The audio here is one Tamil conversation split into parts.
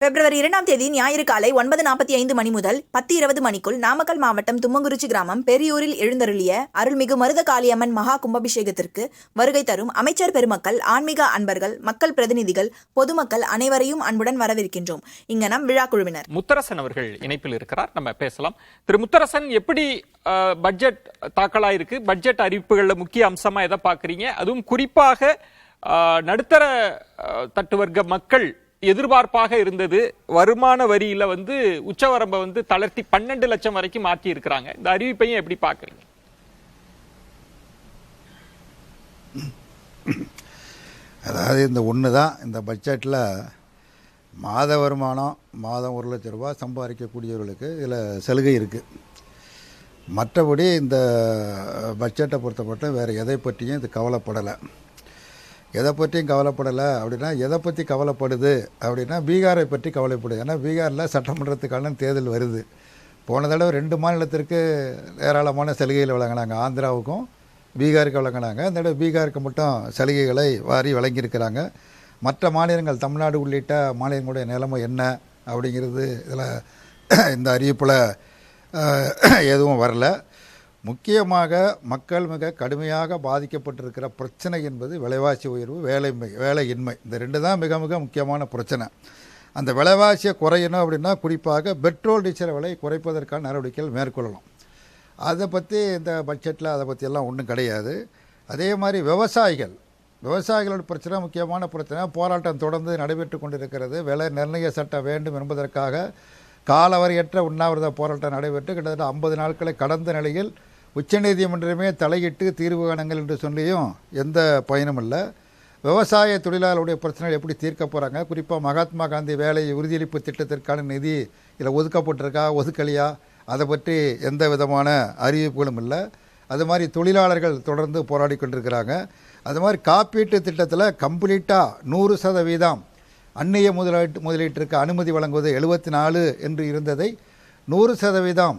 பிப்ரவரி 2ஆம் தேதி ஞாயிறு காலை 9:45 மணி முதல் 10:20 மணிக்குள் நாமக்கல் மாவட்டம் தும்மங்குறிச்சி கிராமம் பெரியூரில் எழுந்தருளிய அருள்மிகு மருத காளியம்மன் மகா கும்பாபிஷேகத்திற்கு வருகை தரும் அமைச்சர் பெருமக்கள், ஆன்மீக அன்பர்கள், மக்கள் பிரதிநிதிகள், பொதுமக்கள் அனைவரையும் அன்புடன் வரவேற்கின்றோம். இங்கனம் விழா குழுவினர். முத்தரசன் அவர்கள் இணைப்பில் இருக்கிறார், நம்ம பேசலாம். திரு முத்தரசன், எப்படி பட்ஜெட் தாக்கலாயிருக்கு? பட்ஜெட் அறிவிப்புகள்ல முக்கிய அம்சமா எதை பாக்குறீங்க? அதுவும் குறிப்பாக நடுத்தர தட்டு வர்க்க மக்கள் எதிர்பார்ப்பாக இருந்தது வருமான வரியில உச்சவரம்பை தளர்த்தி 12 லட்சம் வரைக்கும் மாற்றி இருக்கிறாங்க. இந்த அறிவிப்பையும் எப்படி பாக்குறீங்க? அதாவது இந்த ஒண்ணுதான் இந்த பட்ஜெட்ல மாத வருமானம் மாதம் 1 லட்சம் ரூபாய் சம்பாதிக்கக்கூடியவர்களுக்கு இதில் சலுகை இருக்கு. மற்றபடி இந்த பட்ஜெட்டை பொறுத்தப்பட்ட வேற எதை பற்றியும் இது கவலைப்படலை. எதை பற்றியும் கவலைப்படலை அப்படின்னா, எதை பற்றி கவலைப்படுது அப்படின்னா பீகாரை பற்றி கவலைப்படுது. ஏன்னா பீகாரில் சட்டமன்றத்துக்கான தேர்தல் வருது. போன தடவை 2 மாநிலத்திற்கு ஏராளமான சலுகைகள் வழங்கினாங்க. ஆந்திராவுக்கும் பீகாருக்கு வழங்கினாங்க. இந்த தடவை பீகாருக்கு மட்டும் சலுகைகளை வாரி வழங்கியிருக்கிறாங்க. மற்ற மாநிலங்கள், தமிழ்நாடு உள்ளிட்ட மாநிலங்களுடைய நிலைமை என்ன அப்படிங்கிறது இதில் இந்த அறிவிப்பில் எதுவும் வரல. முக்கியமாக மக்கள் மிக கடுமையாக பாதிக்கப்பட்டிருக்கிற பிரச்சனை என்பது விலைவாசி உயர்வு, வேலையின்மை. இந்த 2 தான் மிக மிக முக்கியமான பிரச்சனை. அந்த விலைவாசியை குறையணும் அப்படின்னா குறிப்பாக பெட்ரோல் டீசல் விலை குறைப்பதற்கான நடவடிக்கைகள் மேற்கொள்ளலாம். அதை பற்றி இந்த பட்ஜெட்டில் அதை பற்றியெல்லாம் ஒன்றும் கிடையாது. அதே மாதிரி விவசாயிகளோட பிரச்சனை முக்கியமான பிரச்சனை. போராட்டம் தொடர்ந்து நடைபெற்று கொண்டிருக்கிறது. விலை நிர்ணய சட்டம் வேண்டும் என்பதற்காக காலவரையற்ற உண்ணாவிரத போராட்டம் நடைபெற்று கிட்டத்தட்ட 50 நாட்களை கடந்த நிலையில் உச்சநீதிமன்றமே தலையிட்டு தீர்வு காணுங்கள் என்று சொல்லியும் எந்த பயனும் இல்லை. விவசாய தொழிலாளருடைய பிரச்சனைகள் எப்படி தீர்க்க போகிறாங்க? குறிப்பாக மகாத்மா காந்தி வேலை உறுதியளிப்பு திட்டத்திற்கான நிதி இதில் ஒதுக்கப்பட்டிருக்கா, ஒதுக்கலையா, அதை பற்றி எந்த விதமான அறிவிப்புகளும் இல்லை. அது மாதிரி தொழிலாளர்கள் தொடர்ந்து போராடி கொண்டிருக்கிறாங்க. அது மாதிரி காப்பீட்டு திட்டத்தில் கம்ப்ளீட்டாக 100% அந்நிய முதலீட்டிற்கு அனுமதி வழங்குவது 74 என்று இருந்ததை 100%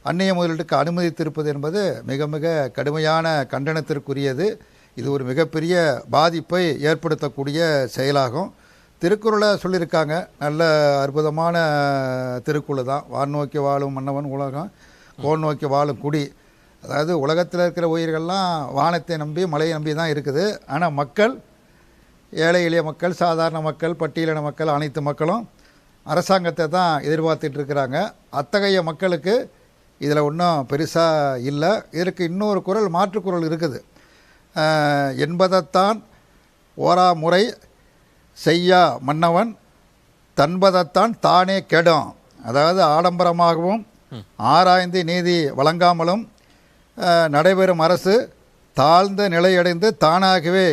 அந்நிய முதலீட்டுக்கு அனுமதித்திருப்பது என்பது மிக மிக கடுமையான கண்டனத்திற்குரியது. இது ஒரு மிகப்பெரிய பாதிப்பை ஏற்படுத்தக்கூடிய செயலாகும். திருக்குறளை சொல்லியிருக்காங்க, நல்ல அற்புதமான திருக்குறள் தான். வான் நோக்கி வாழும் மன்னவன் உலகம், கோன் நோக்கி வாழும் குடி. அதாவது உலகத்தில் இருக்கிற உயிர்கள்லாம் வானத்தை நம்பி மழையை நம்பி தான் இருக்குது. ஆனால் மக்கள், ஏழை எளிய மக்கள், சாதாரண மக்கள், பட்டியலின மக்கள், அனைத்து மக்களும் அரசாங்கத்தை தான் எதிர்பார்த்துட்டு இருக்கிறாங்க. அத்தகைய மக்களுக்கு இதில் ஒன்றும் பெருசாக இல்லை. இதற்கு இன்னொரு குறள், மாற்றுக்குறள் இருக்குது. என்பதைத்தான் ஓரா முறை செய்யா மன்னவன் தன்பதைத்தான் தானே கெடும். அதாவது ஆடம்பரமாகவும் ஆராய்ந்து நீதி வழங்காமலும் நடைபெறும் அரசு தாழ்ந்த நிலையடைந்து தானாகவே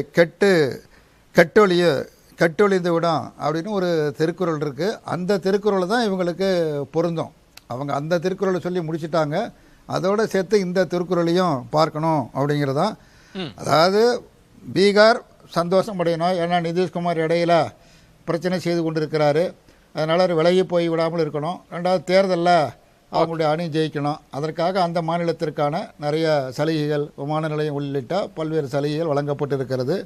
கெட்டொழிந்து விடும் அப்படின்னு ஒரு திருக்குறள் இருக்குது. அந்த திருக்குறள் தான் இவங்களுக்கு பொருந்தும். அவங்க அந்த திருக்குறளை சொல்லி முடிச்சிட்டாங்க. அதோடு சேர்த்து இந்த திருக்குறளையும் பார்க்கணும் அப்படிங்கிறதான். அதாவது பீகார் சந்தோஷம் அடையணும். ஏன்னா நிதிஷ்குமார் இடையில பிரச்சனை செய்து கொண்டிருக்கிறாரு. அதனால் விலகி போய் விடாமல் இருக்கணும். 2வது தேர்தலில் அவங்களுடைய அணி ஜெயிக்கணும். அதற்காக அந்த மாநிலத்திற்கான நிறைய சலுகைகள், விமான நிலையம் உள்ளிட்ட பல்வேறு சலுகைகள் வழங்கப்பட்டிருக்கிறது.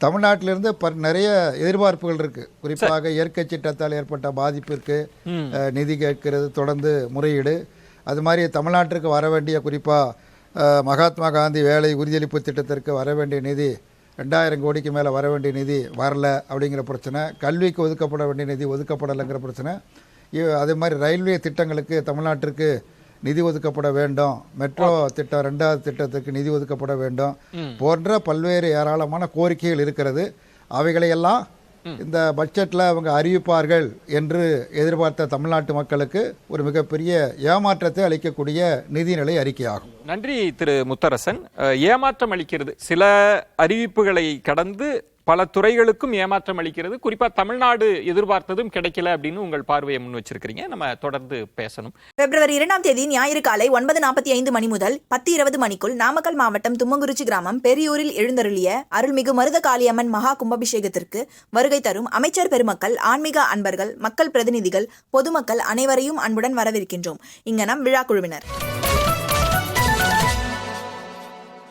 தமிழ்நாட்டிலிருந்து நிறைய எதிர்பார்ப்புகள் இருக்குது. குறிப்பாக இயற்கை சட்டத்தால் ஏற்பட்ட பாதிப்பிற்கு நிதி கேட்கிறது, தொடர்ந்து முறையீடு. அது மாதிரி தமிழ்நாட்டிற்கு வர வேண்டிய, குறிப்பாக மகாத்மா காந்தி வேலை உறுதியளிப்பு திட்டத்திற்கு வர வேண்டிய நிதி 2000 கோடிக்கு மேலே வர வேண்டிய நிதி வரல அப்படிங்கிற பிரச்சனை. கல்விக்கு ஒதுக்கப்பட வேண்டிய நிதி ஒதுக்கப்படலைங்கிற பிரச்சனை. அதே மாதிரி ரயில்வே திட்டங்களுக்கு தமிழ்நாட்டிற்கு நிதி ஒதுக்கப்பட வேண்டும், மெட்ரோ திட்டம் 2வது திட்டத்துக்கு நிதி ஒதுக்கப்பட வேண்டும் போன்ற பல்வேறு ஏராளமான கோரிக்கைகள் இருக்கிறது. அவைகளையெல்லாம் இந்த பட்ஜெட்டில் அவங்க அறிவிப்பார்கள் என்று எதிர்பார்த்த தமிழ்நாட்டு மக்களுக்கு ஒரு மிகப்பெரிய ஏமாற்றத்தை அளிக்கக்கூடிய நிதிநிலை அறிக்கையாகும். நன்றி திரு முத்தரசன். ஏமாற்றம் அளிக்கிறது, சில அறிவிப்புகளை கடந்து பல துறைகளுக்கும் ஏமாற்றம் அளிக்கிறது. குறிப்பா தமிழ்நாடு எதிர்பார்த்ததும் கிடைக்கல அப்படின்னு உங்கள் பார்வையை முன் வச்சிருக்கீங்க. நம்ம தொடர்ந்து பேசணும். பிப்ரவரி 2ஆம் தேதி ஞாயிறு காலை 9:45 மணி முதல் 10:20 மணிக்குள் நாமக்கல் மாவட்டம் தும்மங்குறிச்சி கிராமம் பெரியூரில் எழுந்தருளிய அருள்மிகு மருத காளியம்மன் மகா கும்பாபிஷேகத்திற்கு வருகை தரும் அமைச்சர் பெருமக்கள், ஆன்மீக அன்பர்கள், மக்கள் பிரதிநிதிகள், பொதுமக்கள் அனைவரையும் அன்புடன் வரவேற்கின்றோம். இங்கனம் விழா குழுவினர்.